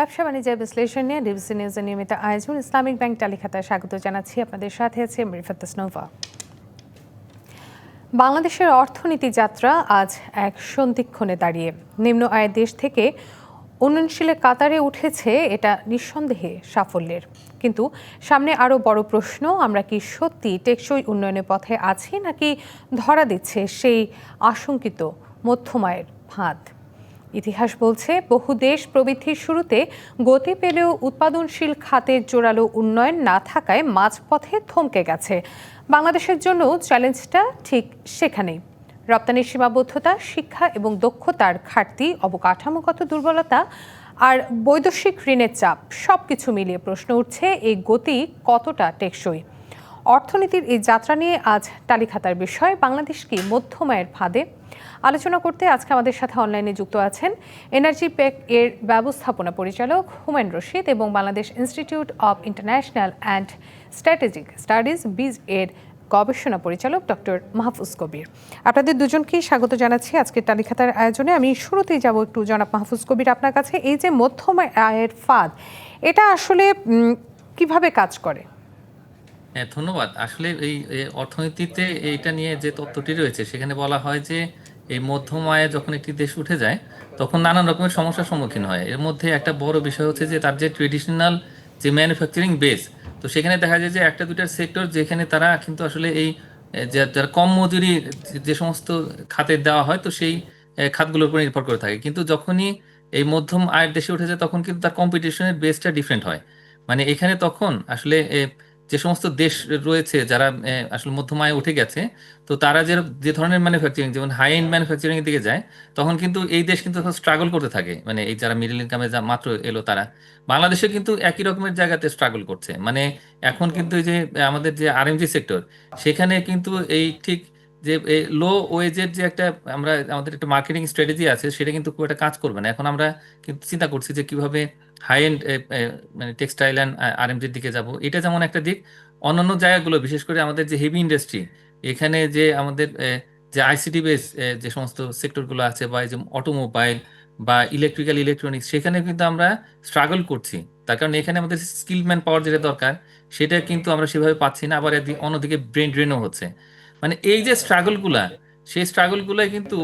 ব্যবসা বাণিজ্যের বিশ্লেষণ নিয়ে ডিবিসি নিউজের নিয়মিত আয়োজন ইসলামিক ব্যাংক তালিকাতায় স্বাগত জানাচ্ছি। আপনাদের সাথে আছে রিফাত নোভা। বাংলাদেশের অর্থনীতি যাত্রা আজ এক সন্ধিক্ষণে দাঁড়িয়ে। নিম্ন আয়ের দেশ থেকে উন্নয়নশীলের কাতারে উঠেছে, এটা নিঃসন্দেহে সাফল্যের। কিন্তু সামনে আরও বড় প্রশ্ন, আমরা কি সত্যি টেকসই উন্নয়নের পথে আছি, নাকি ধরা দিচ্ছে সেই আশঙ্কিত মধ্যম আয়ের ফাঁদ? ইতিহাস বলছে, বহু দেশ প্রবৃদ্ধির শুরুতে গতি পেলেও উৎপাদনশীল খাতের জোরালো উন্নয়ন না থাকায় মাঝপথে থমকে গেছে। বাংলাদেশের জন্য চ্যালেঞ্জটা ঠিক সেখানেই। রপ্তানির সীমাবদ্ধতা, শিক্ষা এবং দক্ষতার ঘাটতি, অবকাঠামোগত দুর্বলতা আর বৈদেশিক ঋণের চাপ, সবকিছু মিলিয়ে প্রশ্ন উঠছে, এই গতি কতটা টেকসই। অর্থনীতির এই যাত্রা নিয়ে আজ তালিকাতার বিষয়, বাংলাদেশ কি মধ্যম আয়ের ফাঁদে? আলোচনা করতে আজকে আমাদের সাথে অনলাইনে যুক্ত আছেন এনার্জি পেক এর ব্যবস্থাপনা পরিচালক হুমায়ুন রশিদ এবং Bangladesh institute of international and strategic studies বিজ এর গবেষণা পরিচালক ডক্টর মাহফুজ কবির। আপনাদের দুজনকেই স্বাগত জানাচ্ছি আজকের তালিকাতার আয়োজনে। আমি শুরুতেই যাব একটু জনাব মাহফুজ কবির আপনার কাছে। এই যে মধ্যম আয়ের ফাঁদ, এটা আসলে কিভাবে কাজ করে? হ্যাঁ, ধন্যবাদ। আসলে এই অর্থনীতিতে এইটা নিয়ে যে তত্ত্বটি রয়েছে সেখানে বলা হয় যে এই মধ্যম আয়ে যখন একটি দেশ উঠে যায় তখন নানান রকমের সমস্যার সম্মুখীন হয়। এর মধ্যে একটা বড় বিষয় হচ্ছে যে তার যে ট্রেডিশনাল যে ম্যানুফ্যাকচারিং বেস, তো সেখানে দেখা যায় যে একটা দুটার সেক্টর যেখানে তারা কিন্তু আসলে এই যারা কম মজুরি যে সমস্ত খাতে দেওয়া হয়, তো সেই খাতগুলোর উপর নির্ভর করে থাকে। কিন্তু যখনই এই মধ্যম আয়ের দেশে উঠে যায় তখন কিন্তু তার কম্পিটিশনের বেসটা ডিফারেন্ট হয়। মানে এখানে তখন আসলে যে সমস্ত দেশ রয়েছে যারা আসলে মধ্যম আয়ে উঠে গেছে, তো তারা যে যে ধরনের ম্যানুফ্যাকচারিং, যেমন হাই এন্ড ম্যানুফ্যাকচারিং এর দিকে যায়, তখন কিন্তু এই দেশ কিন্তু স্ট্রাগল করতে থাকে। মানে এই যারা মিডল ইনকামে যা মাত্র এলো তারা, বাংলাদেশে কিন্তু একই রকমের জায়গাতে স্ট্রাগল করছে। মানে এখন কিন্তু এই যে আমাদের যে আরএমজি সেক্টর, সেখানে কিন্তু এই ঠিক যে লো ওয়েজের যে একটা আমরা আমাদের একটা মার্কেটিং স্ট্র্যাটেজি আছে, সেটা কিন্তু খুব একটা কাজ করবে না। এখন আমরা কিন্তু চিন্তা করছি যে কিভাবে হাই এন্ড মানে টেক্সটাইল অ্যান্ড আরএমজির দিকে যাব। এটা যেমন একটা দিক। অন্যান্য জায়গাগুলো, বিশেষ করে আমাদের যে হেভি ইন্ডাস্ট্রি, এখানে যে আমাদের যে আইসিটি বেস যে সমস্ত সেক্টরগুলো আছে, বা এই যে অটোমোবাইল বা ইলেকট্রনিক্স, সেখানে কিন্তু আমরা স্ট্রাগল করছি। তার কারণ এখানে আমাদের স্কিল ম্যান পাওয়ার যেটা দরকার, সেটা কিন্তু আমরা সেভাবে পাচ্ছি না। আবার অন্যদিকে ব্রেন ড্রেনও হচ্ছে। মানে এই যে স্ট্রাগলগুলা, সেই স্ট্রাগলগুলাই কিন্তু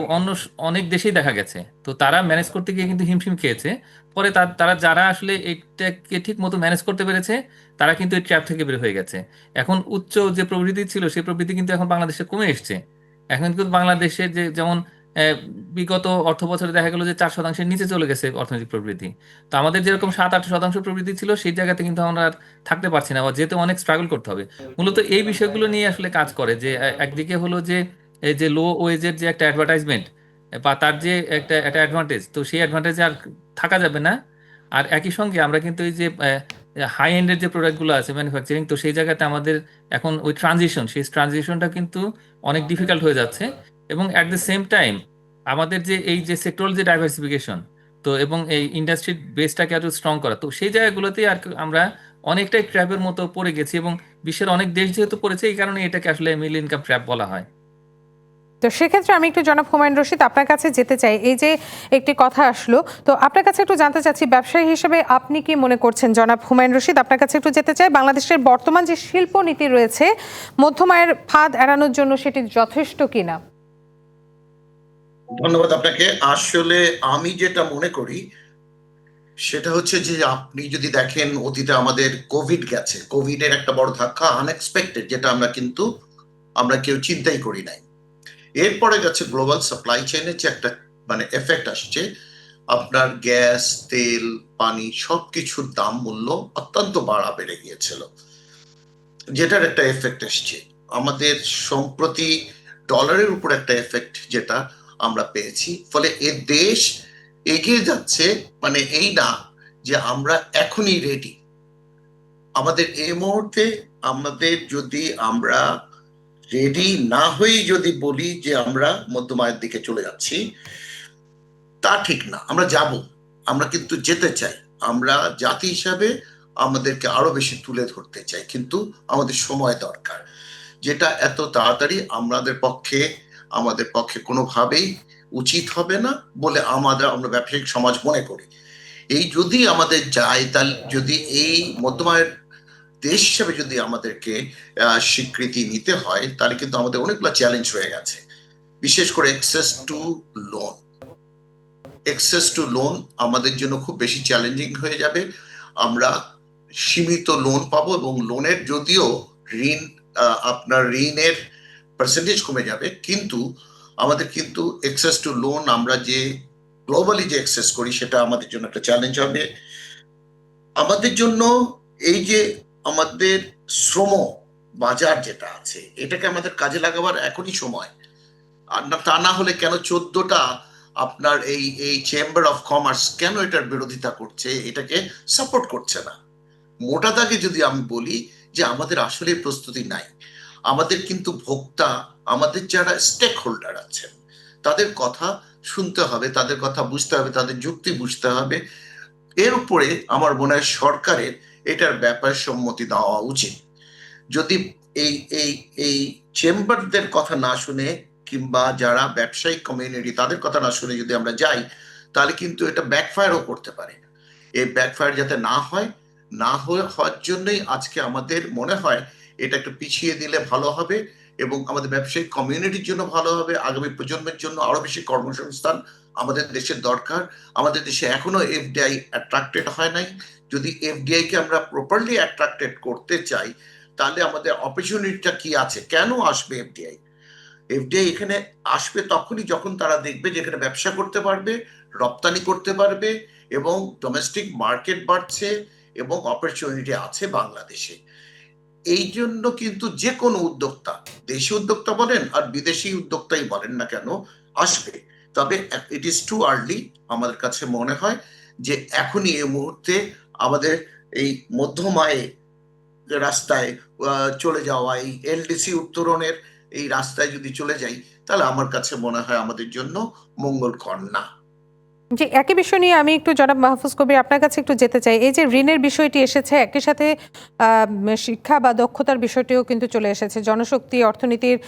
অনেক দেশেই দেখা গেছে। তো তারা ম্যানেজ করতে গিয়ে কিন্তু হিমশিম খেয়েছে। পরে তারা যারা আসলে এটাকে ঠিক মতো ম্যানেজ করতে পেরেছে, তারা কিন্তু এই ট্র্যাপ থেকে বের হয়ে গেছে। এখন উচ্চ যে প্রবৃদ্ধি ছিল, সেই প্রবৃদ্ধি কিন্তু এখন বাংলাদেশে কমে এসছে। এখন কিন্তু বাংলাদেশের যে যেমন বিগত অর্থ বছরে দেখা গেল যে 4%-এর নিচে চলে গেছে অর্থনৈতিক প্রবৃদ্ধি। তো আমাদের যেরকম 7-8% প্রবৃদ্ধি ছিল, সেই জায়গাতে কিন্তু আমরা আর থাকতে পারছি না, বা যেতে অনেক স্ট্রাগল করতে হবে। মূলত এই বিষয়গুলো নিয়ে আসলে কাজ করে যে একদিকে হলো যে এই যে লো ওয়েজের যে একটা অ্যাডভার্টাইজমেন্ট বা তার যে একটা একটা অ্যাডভান্টেজ, তো সেই অ্যাডভান্টেজে আর থাকা যাবে না। আর একই সঙ্গে আমরা কিন্তু এই যে হাই এন্ডের যে প্রোডাক্টগুলো আছে ম্যানুফ্যাকচারিং, তো সেই জায়গাতে আমাদের এখন ওই সেই ট্রানজিশনটা কিন্তু অনেক ডিফিকাল্ট হয়ে যাচ্ছে। এবং অ্যাট দ্য সেম টাইম আমাদের যে এই যে সেক্টরাল যে ডাইভার্সিফিকেশন, তো এবং এই ইন্ডাস্ট্রির বেসটাকে আরো স্ট্রং করা, তো সেই জায়গাগুলোতেই আর আমরা অনেকটাই ট্র্যাপের মতো পড়ে গেছি। এবং বিশ্বের অনেক দেশ যেহেতু পড়েছে, এই কারণে এটাকে আসলে মিডল ইনকাম ট্র্যাপ বলা হয়। তো সেক্ষেত্রে আমি একটু জনাব হুমায়ুন রশিদ আপনার কাছে যেতে চাই। এই যে একটি কথা আসলো, তো আপনার কাছে একটু জানতে চাচ্ছি, ব্যবসায়ী হিসেবে আপনি কি মনে করছেন? জনাব হুমায়ুন রশিদ, আপনার কাছে একটু যেতে চাই, বাংলাদেশের বর্তমান যে শিল্প নীতি রয়েছে মধ্যম আয়ের ফাঁদ এড়ানোর জন্য, সেটি যথেষ্ট কিনা? ধন্যবাদ আপনাকে। আসলে আমি যেটা মনে করি সেটা হচ্ছে যে আপনি যদি দেখেন অতীতে আমাদের কোভিড গেছে, কোভিড এর একটা বড় ধাক্কা, আনএক্সপেক্টেড, যেটা আমরা কেউ চিন্তাই করি নাই। এরপরে যাচ্ছে গ্লোবাল সাপ্লাই চেইনের যে একটা মানে এফেক্ট আসছে, আপনার গ্যাস, তেল, পানি সবকিছুর দাম মূল্য অত্যন্ত বেড়ে গিয়েছিল, যেটার একটা এফেক্ট এসছে। আমাদের সম্প্রতি ডলারের উপর একটা এফেক্ট যেটা আমরা পেয়েছি, ফলে এ দেশ এগিয়ে যাচ্ছে। মানে এই না যে আমরা এখনই রেডি। আমাদের এই মুহূর্তে যদি আমরা রেডি না হয়েই যদি বলি যে আমরা মধ্যম আয়ের দিকে চলে যাচ্ছি, তা ঠিক না। আমরা কিন্তু যেতে চাই। আমরা জাতি হিসাবে আমাদেরকে আরো বেশি তুলে ধরতে চাই, কিন্তু আমাদের সময় দরকার, যেটা এত তাড়াতাড়ি আমাদের পক্ষে কোনোভাবেই উচিত হবে না বলে আমরা ব্যবসায়িক সমাজ মনে করি। এই যদি আমাদের যায়, তাহলে যদি এই মধ্যমায়ের দেশ হিসেবে যদি আমাদেরকে স্বীকৃতি নিতে হয়, তাহলে কিন্তু আমাদের অনেকগুলো চ্যালেঞ্জ হয়ে গেছে, বিশেষ করে লোন অ্যাক্সেস টু লোন আমাদের জন্য খুব বেশি চ্যালেঞ্জিং হয়ে যাবে। আমরা সীমিত লোন পাবো, এবং লোনের যদিও ঋণ আপনার ঋণের পার্সেন্টেজ কমে যাবে, কিন্তু আমাদের কিন্তু অ্যাক্সেস টু লোন আমরা যে গ্লোবালি যে অ্যাক্সেস করি সেটা আমাদের জন্য একটা চ্যালেঞ্জ হবে। আমাদের জন্য এই যে আমাদের শ্রম বাজার যেটা আছে, এটাকে আমাদের কাজে লাগাবার এখনই সময়। আর না, তা না হলে কেন 14টা আপনার এই এই চেম্বার অফ কমার্স কেন এটার বিরোধিতা করছে, এটাকে সাপোর্ট করছে না? মোটা দাগে যদি আমি বলি যে আমাদের আসলে প্রস্তুতি নাই। আমাদের কিন্তু ভোক্তা, আমাদের যারা স্টেক হোল্ডার আছেন, তাদের কথা শুনতে হবে, তাদের কথা বুঝতে হবে, তাদের যুক্তি বুঝতে হবে। এর উপরে আমার মনে হয় সরকারের এটার ব্যাপারে সম্মতি দেওয়া উচিত। যদি এই এই এই চেম্বারদের কথা না শুনে, কিংবা যারা ব্যবসায়িক কমিউনিটি তাদের কথা না শুনে যদি আমরা যাই, তাহলে কিন্তু এটা ব্যাকফায়ারও করতে পারে। এই ব্যাকফায়ার যাতে না হয়, হওয়ার জন্যই আজকে আমাদের মনে হয় এটা একটু পিছিয়ে দিলে ভালো হবে, এবং আমাদের ব্যবসায়িক কমিউনিটির জন্য ভালো হবে। আগামী প্রজন্মের জন্য আরো বেশি কর্মসংস্থান আমাদের দেশের দরকার। আমাদের দেশে এখনো এফডিআই অ্যাট্রাক্টেড হয় নাই। যদি এফডিআই কে আমরা প্রপারলি অ্যাট্রাক্টেড করতে চাই, তাহলে আমাদের অপরচুনিটিটা কি আছে? কেন আসবে এফডিআই? এফডিআই এখানে আসবে তখনই যখন তারা দেখবে যে এখানে ব্যবসা করতে পারবে, রপ্তানি করতে পারবে, এবং ডোমেস্টিক মার্কেট বাড়ছে, এবং অপরচুনিটি আছে বাংলাদেশে। এই জন্য কিন্তু যে কোনো উদ্যোক্তা, দেশি উদ্যোক্তা বলেন আর বিদেশি উদ্যোক্তাই বলেন না কেন, আসবে। তবে ইট ইজ টু আর্লি আমাদের কাছে মনে হয় যে এখনই এই মুহূর্তে আমাদের এই মধ্যম আয়ে রাস্তায় চলে যাওয়া, এই এলডিসি উত্তরণের এই রাস্তায় যদি চলে যাই, তাহলে আমার কাছে মনে হয় আমাদের জন্য মঙ্গলকর না। যে একই বিষয় নিয়ে আমি একটু জনাব মাহফুজ কবির আপনার কাছে একটু যেতে চাই। এই যে ঋণের বিষয়টি এসেছে, একই সাথে শিক্ষা বা দক্ষতার বিষয়টিও কিন্তু চলে এসেছে। জনশক্তি অর্থনীতির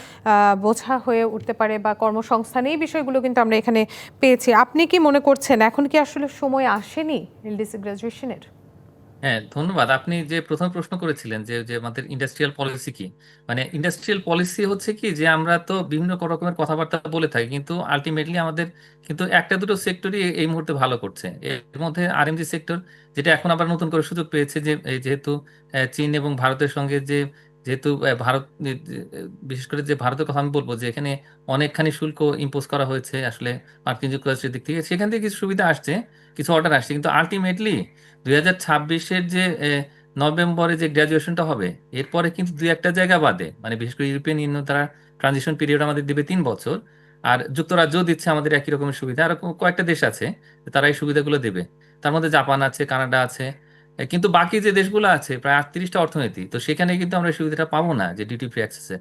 বোঝা হয়ে উঠতে পারে, বা কর্মসংস্থান, এই বিষয়গুলো কিন্তু আমরা এখানে পেয়েছি। আপনি কি মনে করছেন এখন কি আসলে সময় আসেনি এলডিসি গ্রাজুয়েশনের? হ্যাঁ, ধন্যবাদ। আপনি যে প্রথম প্রশ্ন করেছিলেন যে যে আমাদের ইন্ডাস্ট্রিয়াল পলিসি কি, মানে ইন্ডাস্ট্রিয়াল পলিসি হচ্ছে কি, যে আমরা তো বিভিন্ন রকমের কথাবার্তা বলে থাকি, কিন্তু আলটিমেটলি আমাদের কিন্তু একটা দুটো সেক্টরই এই মুহূর্তে ভালো করছে। এর মধ্যে আরএমজি সেক্টর, যেটা এখন আবার নতুন করে সুযোগ পেয়েছে, যে যেহেতু চীন এবং ভারতের সঙ্গে যেহেতু ভারত বিশেষ করে যে ভারতের কথা আমি বলবো, যে এখানে অনেকখানি শুল্ক ইম্পোজ করা হয়েছে আসলে মার্কিন যুক্তরাষ্ট্রের দিক থেকে, সেখান থেকে কিছু সুবিধা আসছে, কিছু অর্ডার আসছে, কিন্তু আলটিমেটলি 2026-এর যে নভেম্বরে যে গ্র্যাজুয়েশনটা হবে, এরপরে কিন্তু দুই একটা জায়গা বাদে, মানে বিশেষ করে ইউরোপিয়ান ইউনিয়ন তারা ট্রানজিশন পিরিয়ড আমাদের দেবে 3 বছর, আর যুক্তরাজ্য দিচ্ছে আমাদের একই রকমের সুবিধা, আর কয়েকটা দেশ আছে তারা এই সুবিধাগুলো দেবে। তার মধ্যে জাপান আছে, কানাডা আছে, কিন্তু বাকি যে দেশগুলো আছে প্রায় 38টা অর্থনীতি, তো সেখানে কিন্তু আমরা এই সুবিধাটা পাবো না, যে ডিউটি ফ্রি অ্যাক্সেসে।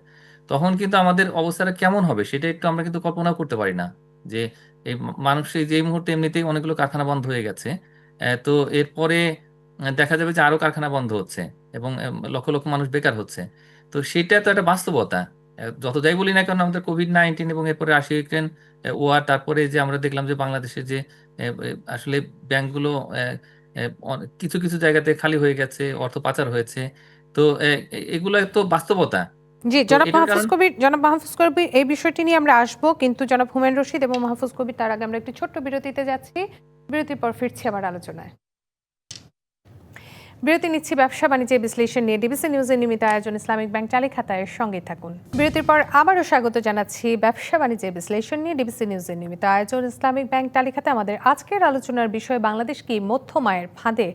তখন কিন্তু আমাদের অবস্থাটা কেমন হবে সেটা একটু আমরা কিন্তু কল্পনা করতে পারি না। যে এই মানুষ যে এই মুহূর্তে এমনিতেই অনেকগুলো কারখানা বন্ধ হয়ে গেছে, তো এরপরে দেখা যাবে যে আরো কারখানা বন্ধ হচ্ছে, এবং লক্ষ লক্ষ মানুষ বেকার হচ্ছে। তো সেটা তো একটা বাস্তবতা। যত যাই বলি না কেন, আমাদের কোভিড-19 এবং এরপরে রাশিয়া ইউক্রেন ওয়ার, তারপরে যে আমরা দেখলাম যে বাংলাদেশের যে আসলে ব্যাংকগুলো কিছু কিছু জায়গাতে খালি হয়ে গেছে, অর্থ পাচার হয়েছে। তো এগুলো তো বাস্তবতা। জি, তো জনাব এটার মাহফুজ কারণ কবির, জনাব মাহফুজ কবির, এই বিষয়টি নিয়ে আমরা আসবো, কিন্তু জনাব হুমায়ুন রশিদ এবং মাহফুজ কবির, তার আগে আমরা একটি ছোট্ট বিরতিতে যাচ্ছি। বিরতির পর ফিরছি আবার আলোচনায়। বিরতি নিচ্ছি ব্যবসা বাণিজ্যের বিশ্লেষণ নিয়ে। ডিবিসি নিউজের নিয়মিত আয়োজন ইসলামিক ব্যাংক চালিখাতায় সঙ্গে থাকুন। বিরতির পর আবারও স্বাগত জানাচ্ছি ব্যবসা বাণিজ্যের বিশ্লেষণ নিয়ে ডিবিসি নিউজের নিয়মিত আয়োজন ইসলামিক ব্যাংক চালিখাতে। আমাদের আজকের আলোচনার বিষয় বাংলাদেশ কি মধ্যম আয়ের ফাঁদে।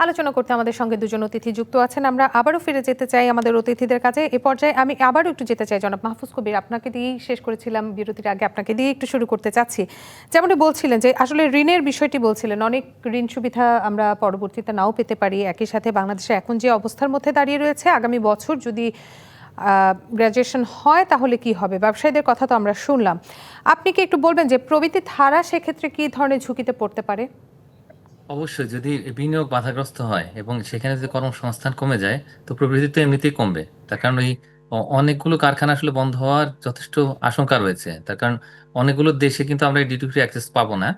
আলোচনা করতে আমাদের সঙ্গে দুজন অতিথি যুক্ত আছেন। আমরা আবারও ফিরে যেতে চাই আমাদের অতিথিদের কাছে। এ পর্যায়ে আমি আবারও একটু যেতে চাই জনাব মাহফুজ কবির, আপনাকে দিয়েই শেষ করেছিলাম বিরতির আগে, আপনাকে দিয়ে একটু শুরু করতে চাচ্ছি। যেমনটি বলছিলেন যে আসলে ঋণের বিষয়টি বলছিলেন, অনেক ঋণ সুবিধা আমরা পরবর্তীতে নাও পেতে পারি। একই সাথে বাংলাদেশে এখন যে অবস্থার মধ্যে দাঁড়িয়ে রয়েছে, আগামী বছর যদি গ্র্যাজুয়েশন হয় তাহলে কি হবে, ব্যবসায়ীদের কথা তো আমরা শুনলাম। আপনি কি একটু বলবেন যে প্রবৃদ্ধি ধারা সেক্ষেত্রে কি ধরনের ঝুঁকিতে পড়তে পারে? অবশ্যই, যদি বিনিয়োগ বাধাগ্রস্ত হয় এবং সেখানে যদি কর্মসংস্থান কমে যায়, তো প্রবৃদ্ধি তো এমনিতেই কমবে। তার কারণ ওই অনেকগুলো কারখানা আসলে বন্ধ হওয়ার যথেষ্ট আশঙ্কা রয়েছে। তার কারণ অনেকগুলো দেশে কিন্তু আমরা ডিউটি ফ্রি অ্যাক্সেস পাবো না।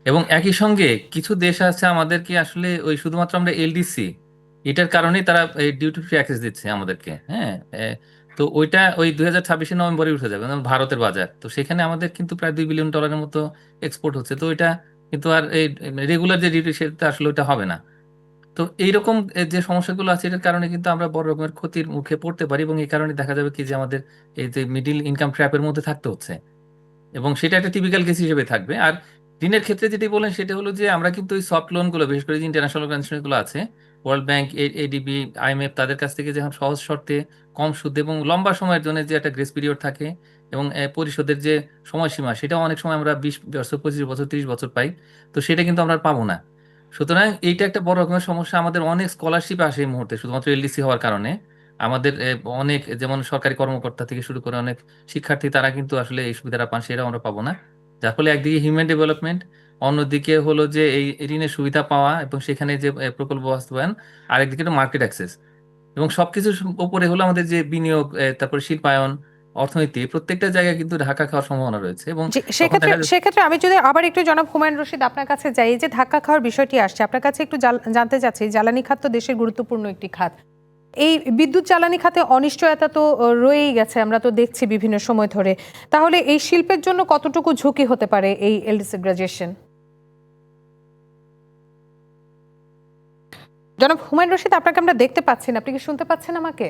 এবং একই সঙ্গে কিছু দেশ আছে আমাদেরকে আসলে ওই শুধুমাত্র আমরা এলডিসি এটার কারণেই তারা এই ডিউটি ফ্রি অ্যাক্সেস দিচ্ছে আমাদেরকে, হ্যাঁ। তো ওইটা ওই 2026 নভেম্বরে উঠে যাবে, যেমন ভারতের বাজার, তো সেখানে আমাদের কিন্তু প্রায় $2 বিলিয়ন মতো এক্সপোর্ট হচ্ছে। তো এটা কিন্তু আর এই রেগুলার যে ডিউটি সেটা আসলে ওটা হবে না। তো এইরকম যে সমস্যাগুলো আছে এটার কারণে কিন্তু আমরা বড় রকমের ক্ষতির মুখে পড়তে পারি, এবং এই কারণে দেখা যাবে কি যে আমাদের এই যে মিডিল ইনকাম ট্র্যাপের মধ্যে থাকতে হচ্ছে, এবং সেটা একটা টিপিক্যাল কেস হিসেবে থাকবে। আর ঋণের ক্ষেত্রে যেটি বলেন সেটা হলো যে আমরা কিন্তু ওই সফট লোনগুলো, বিশেষ করে যে ইন্টারন্যাশনাল অর্গানাইজেশনগুলো আছে, ওয়ার্ল্ড ব্যাংক, এডিবি, আইএমএফ, তাদের কাছ থেকে যখন সহজ শর্তে কম সুদে এবং লম্বা সময়ের জন্য যে একটা গ্রেস পিরিয়ড থাকে, এবং পরিশোধের যে সময়সীমা সেটাও অনেক সময় আমরা 20 বছর, 25 বছর, 30 বছর পাই। তো সেটা কিন্তু আমরা আর পাবো না। সুতরাং এইটা একটা বড় রকমের সমস্যা। আমাদের অনেক স্কলারশিপ আসে এই মুহূর্তে শুধুমাত্র এলডিসি হওয়ার কারণে। আমাদের অনেক, যেমন সরকারি কর্মকর্তা থেকে শুরু করে অনেক শিক্ষার্থী, তারা কিন্তু আসলে এই সুবিধাটা পান, সেটাও আমরা পাবো না। যার ফলে একদিকে হিউম্যান ডেভেলপমেন্ট, অন্যদিকে হলো যে এই ঋণের সুবিধা পাওয়া এবং সেখানে যে প্রকল্প বাস্তবায়ন, আরেকদিকে মার্কেট অ্যাক্সেস, এবং সবকিছুর উপরে হলো আমাদের যে বিনিয়োগ, তারপরে শিল্পায়ন, অর্থনীতি, প্রত্যেকটা জায়গায় কিন্তু ধাক্কা খাওয়ার সম্ভাবনা রয়েছে। এবং জি, তখন সেক্ষেত্রে দেখা যাচ্ছে সেক্ষেত্রে আমি যদি আবার একটু জনাব হুমায়ুন রশিদ আপনার কাছে যাই, এই যে ধাক্কা খাওয়ার বিষয়টি আসছে আপনার কাছে, একটু জানতে চাচ্ছি, জ্বালানি খাত তো দেশের গুরুত্বপূর্ণ একটি খাত। এই বিদ্যুৎ জ্বালানি খাতে অনিশ্চয়তা তো রয়েই গেছে, আমরা তো দেখছি বিভিন্ন সময় ধরে। তাহলে এই শিল্পের জন্য কতটুকু ঝুঁকি হতে পারে এই এলডিসি গ্রাজুয়েশন? জনাব হুমায়ুন রশিদ, আপনাকে আমরা দেখতে পাচ্ছি না, আপনি কি শুনতে পাচ্ছেন আমাকে?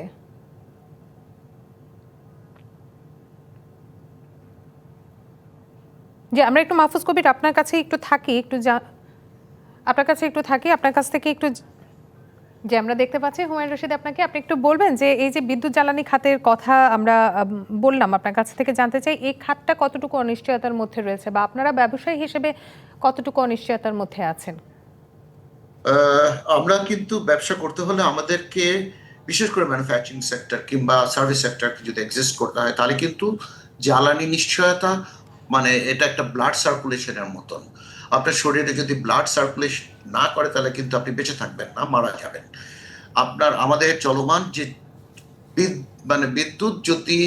যে আমরা একটু মাহফুজ কবির আপনার কাছে একটু থাকি, আপনার কাছে একটু থাকি, আপনার কাছ থেকে একটু, যে আমরা দেখতে পাচ্ছি হুমায়ুন রশিদ আপনাকে, আপনি একটু বলবেন যে এই যে বিদ্যুৎ জ্বালানি খাতের কথা আমরা বললাম, আপনার কাছ থেকে জানতে চাই এই খাতটা কতটুকু অনিশ্চয়তার মধ্যে রয়েছে, বা আপনারা ব্যবসায়ী হিসেবে কতটুকু অনিশ্চয়তার মধ্যে আছেন? আমরা কিন্তু ব্যবসা করতে হলে আমাদেরকে, বিশেষ করে ম্যানুফ্যাকচারিং সেক্টর কিংবা সার্ভিস সেক্টরকে যদি এক্সিস্ট করতে হয়, তাহলে কিন্তু জ্বালানি নিশ্চয়তা, মানে এটা একটা ব্লাড সার্কুলেশনের মতন। আপনার শরীরে যদি ব্লাড সার্কুলেশন না করে তাহলে কিন্তু আপনি বেঁচে থাকবেন না, মারা যাবেন। আমাদের চলমান যে মানে বিদ্যুৎ যদি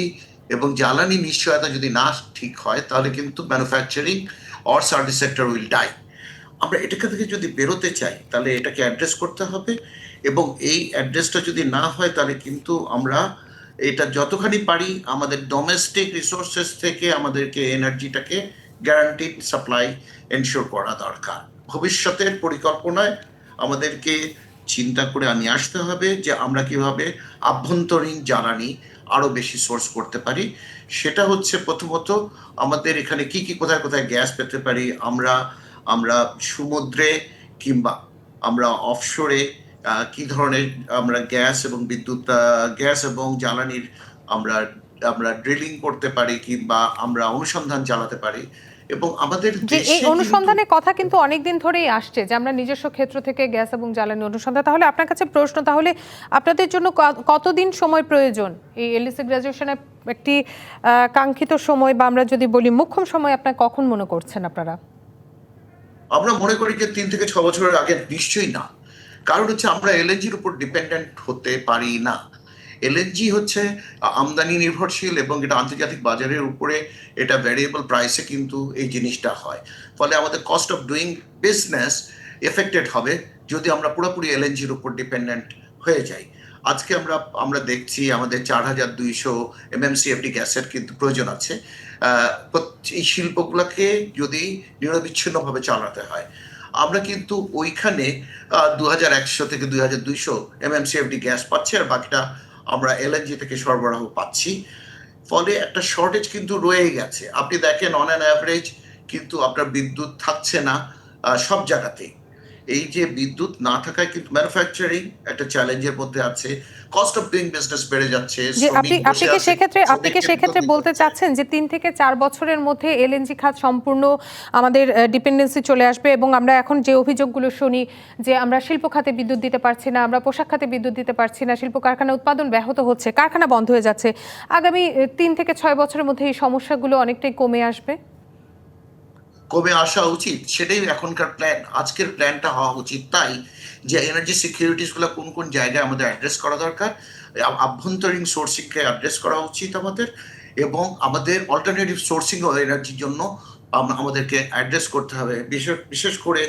এবং জ্বালানি নিশ্চয়তা যদি না ঠিক হয়, তাহলে কিন্তু manufacturing or service sector will die. আমরা এটাকে থেকে যদি বেরোতে চাই তাহলে এটাকে অ্যাড্রেস করতে হবে, এবং এই অ্যাড্রেসটা যদি না হয় তাহলে কিন্তু আমরা এটা যতখানি পারি আমাদের ডোমেস্টিক রিসোর্সেস থেকে আমাদেরকে এনার্জিটাকে গ্যারান্টিড সাপ্লাই এনশিওর করা দরকার। ভবিষ্যতের পরিকল্পনায় আমাদেরকে চিন্তা করে নিয়ে আসতে হবে যে আমরা কিভাবে আভ্যন্তরীণ জ্বালানি আরো বেশি সোর্স করতে পারি। সেটা হচ্ছে প্রথমত আমাদের এখানে কি কি কোথায় কোথায় গ্যাস পেতে পারি, আমরা আমরা সমুদ্রে কিংবা আমরা অফশোরে কি ধরনের আমরা গ্যাস এবং বিদ্যুৎ, গ্যাস এবং জ্বালানির আমরা আমরা ড্রিলিং করতে পারি কিংবা আমরা অনুসন্ধান চালাতে পারি। এবং আমাদের যে এই দেশে কিন্তু অনুসন্ধানের কথা কিন্তু অনেকদিন ধরেই আসছে, যে আমরা নিজস্ব ক্ষেত্র থেকে গ্যাস এবং জ্বালানি অনুসন্ধান। তাহলে আপনার কাছে প্রশ্ন, তাহলে আপনাদের জন্য কতদিন সময় প্রয়োজন এই এলডিসি গ্রাজুয়েশনের একটি কাঙ্ক্ষিত সময়, বা আমরা যদি বলি মোক্ষম সময়, আপনার কখন মনে করছেন আপনারা? আমরা মনে করি যে 3 থেকে 6 বছরের আগে নিশ্চয়ই না। কারণ হচ্ছে আমরা এলএনজির উপর ডিপেন্ডেন্ট হতে পারি না। এলএনজি হচ্ছে আমদানি নির্ভরশীল, এবং এটা আন্তর্জাতিক বাজারের উপরে এটা ভ্যারিয়েবল প্রাইসে কিন্তু এই জিনিসটা হয়। ফলে আমাদের cost of doing business affected হবে যদি আমরা পুরোপুরি এলএনজির উপর ডিপেন্ডেন্ট হয়ে যাই। আজকে আমরা দেখছি আমাদের 4200 এমএমসিএফডি গ্যাসের কিন্তু প্রয়োজন আছে। এই শিল্পগুলোকে যদি নিরবিচ্ছিন্নভাবে চালাতে হয়, আমরা কিন্তু ওইখানে 2100 থেকে 2200 এমএমসিএফডি গ্যাস পাচ্ছি, আর বাকিটা আমরা এলএনজি থেকে সরবরাহ পাচ্ছি। ফলে একটা শর্টেজ কিন্তু রয়েই গেছে। আপনি দেখেন অন অ্যান অ্যাভারেজ কিন্তু আপনার বিদ্যুৎ থাকছে না সব জায়গাতেই। এই যে বিদ্যুৎ না থাকায় কিন্তু ম্যানুফ্যাকচারিং একটা চ্যালেঞ্জের মধ্যে আছে, কস্ট অফ ডুইং বিজনেস বেড়ে যাচ্ছে, যে শ্রমিক বসে আছে, আপনি কি সেক্ষেত্রে বিদ্যুৎ বলতে নিতে চাচ্ছেন যে 3 থেকে 4 বছরের মধ্যে এলএনজি খাত সম্পূর্ণ আমাদের ডিপেন্ডেন্সি চলে আসবে, এবং আমরা এখন যে অভিযোগগুলো শুনি যে আমরা শিল্প খাতে বিদ্যুৎ দিতে পারছি না, আমরা পোশাক খাতে বিদ্যুৎ দিতে পারছি না, শিল্প কারখানা উৎপাদন ব্যাহত হচ্ছে, কারখানা বন্ধ হয়ে যাচ্ছে, আগামী 3 থেকে 6 বছরের মধ্যে এই সমস্যাগুলো অনেকটাই কমে আসবে? কমে আসা উচিত, সেটাই এখনকার প্ল্যান। আজকের প্ল্যানটা হওয়া উচিত তাই যে এনার্জি সিকিউরিটিস গুলো কোন কোন জায়গায় আমাদের অ্যাড্রেস করা দরকার, আভ্যন্তরীণ সোর্সিংকে অ্যাড্রেস করা উচিত আমাদের, এবং আমাদের অল্টারনেটিভ সোর্সিং ও এনার্জির জন্য আমাদেরকে অ্যাড্রেস করতে হবে। বিশেষ করে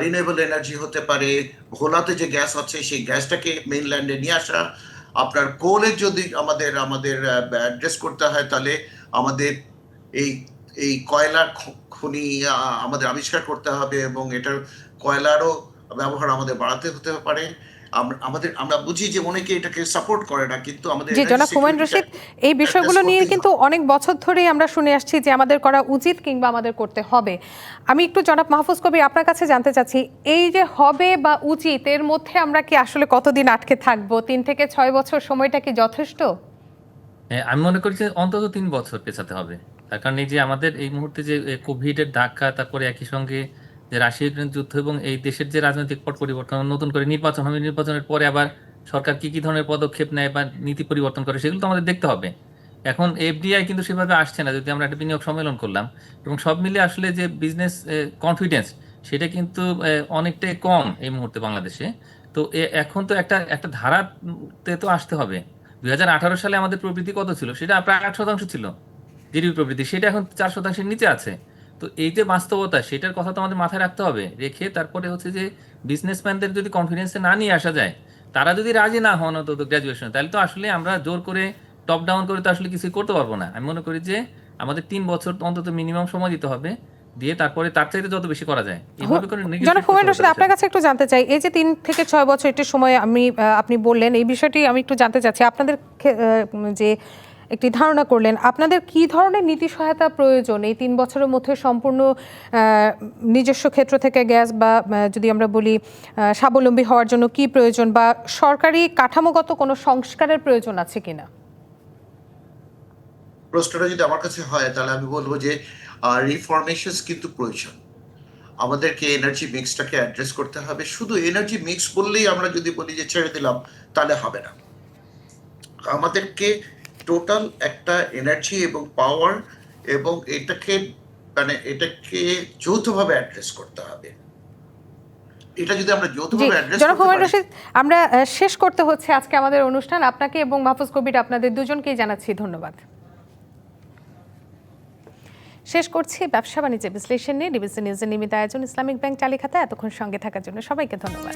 রিনিউয়েবল এনার্জি হতে পারে, ভোলাতে যে গ্যাস আছে সেই গ্যাসটাকে মেইনল্যান্ডে নিয়ে আসা। আপনার কোলের যদি আমাদের আমাদের অ্যাড্রেস করতে হয়, তাহলে আমাদের এই এই কয়লার খনি আমাদের আবিষ্কার করতে হবে, এবং এটার কয়লারও ব্যবহার আমাদের বাড়াতে হতে পারে। আমরা বুঝি যে অনেকে এটাকে সাপোর্ট করে না, কিন্তু আমাদের জি, জনাব হুমায়ুন রশিদ, এই বিষয়গুলো নিয়ে কিন্তু অনেক বছর ধরেই আমরা শুনে আসছি যে আমাদের করা উচিত কিংবা আমাদের করতে হবে। আমি একটু জনাব মাহফুজ কবির আপনার কাছে জানতে চাচ্ছি, এই যে হবে বা উচিত, এর মধ্যে আমরা কি আসলে কতদিন আটকে থাকবো? 3 থেকে 6 বছর সময়টা কি যথেষ্ট? আমি মনে করি যে অন্তত 3 বছর পেছাতে হবে। তার কারণ এই যে আমাদের এই মুহূর্তে যে কোভিডের ধাক্কা, তারপরে একই সঙ্গে যে রাশিয়া ইউক্রেন যুদ্ধ এবং এই দেশের যে রাজনৈতিক পট পরিবর্তন, নতুন করে নির্বাচন হবে, নির্বাচনের পরে আবার সরকার কি কি ধরনের পদক্ষেপ নেয় বা নীতি পরিবর্তন করে, সেগুলো তো আমাদের দেখতে হবে। এখন এফডিআই কিন্তু সেভাবে আসছে না, যদি আমরা একটা বিনিয়োগ সম্মেলন করলাম, এবং সব মিলে আসলে যে বিজনেস কনফিডেন্স, সেটা কিন্তু অনেকটাই কম এই মুহূর্তে বাংলাদেশে। তো এখন তো একটা একটা ধারাতে তো আসতে হবে। 2018 সালে আমাদের প্রবৃদ্ধি কত ছিল? সেটা প্রায় 8% ছিল জিডিপি প্রবৃদ্ধি, সেটা এখন 4%-এর নিচে আছে। তো এই যে বাস্তবতা, সেটার কথা তো আমাদের মাথায় রাখতে হবে। রেখে তারপরে হচ্ছে যে বিজনেসম্যানদের যদি কনফিডেন্সে না নিয়ে আসা যায়, তারা যদি রাজি না হন অন্তত গ্র্যাজুয়েশন, তাহলে তো আসলে আমরা জোর করে টপ ডাউন করে তো আসলে কিছুই করতে পারবো না। আমি মনে করি যে আমাদের 3 বছর অন্তত মিনিমাম সময় দিতে হবে, দিয়ে তারপরে তার চাইতে যত বেশি করা যায় এইভাবে করে জনাব নেগোশিয়েট করতে হুমায়ুন হবে রশিদ, তাদের আপনার সাথে। কাছে একটু জানতে চাই, এই যে 3 থেকে 6 বছর একটি সময় আপনি বললেন, এই বিষয়টি আমি একটু জানতে চাচ্ছি। আপনাদের যে একটি ধারণা করলেন, আপনাদের কি ধরনের নীতি সহায়তা প্রয়োজন এই 3 বছরের মধ্যে সম্পূর্ণ নিজস্ব ক্ষেত্র থেকে গ্যাস বা যদি আমরা বলি স্বাবলম্বী হওয়ার জন্য কি প্রয়োজন, বা সরকারি কাঠামোগত কোনো সংস্কারের প্রয়োজন আছে কিনা? প্রশ্নটা যদি আমার কাছে হয়, তাহলে আমি বলবো যে রিফরমেশনস কিন্তু প্রয়োজন। আমাদেরকে এনার্জি মিক্সটাকে অ্যাড্রেস করতে হবে। শুধু এনার্জি মিক্স বললেই আমরা যদি বলি যে ছেড়ে দিলাম, তাহলে হবে না। আমাদেরকে টোটাল একটা এনার্জি এবং পাওয়ার, এবং এটাকে যৌথভাবে অ্যাড্রেস করতে হবে। এটা যদি আমরা জি, যৌথভাবে অ্যাড্রেস জনাব করতে হুমায়ুন পারি। রশিদ, আমরা শেষ করতে হচ্ছে আজকে আমাদের অনুষ্ঠান। আপনাকে এবং মাহফুজ কবির, আপনাদের দুজনকেই জানাচ্ছি ধন্যবাদ। শেষ করছি ব্যবসা বাণিজ্য বিশ্লেষণ নিয়ে ডিবিসি নিউজের নিয়মিত আয়োজন ইসলামিক ব্যাংক চালিখাতা। এতক্ষণ সঙ্গে থাকার জন্য সবাইকে ধন্যবাদ।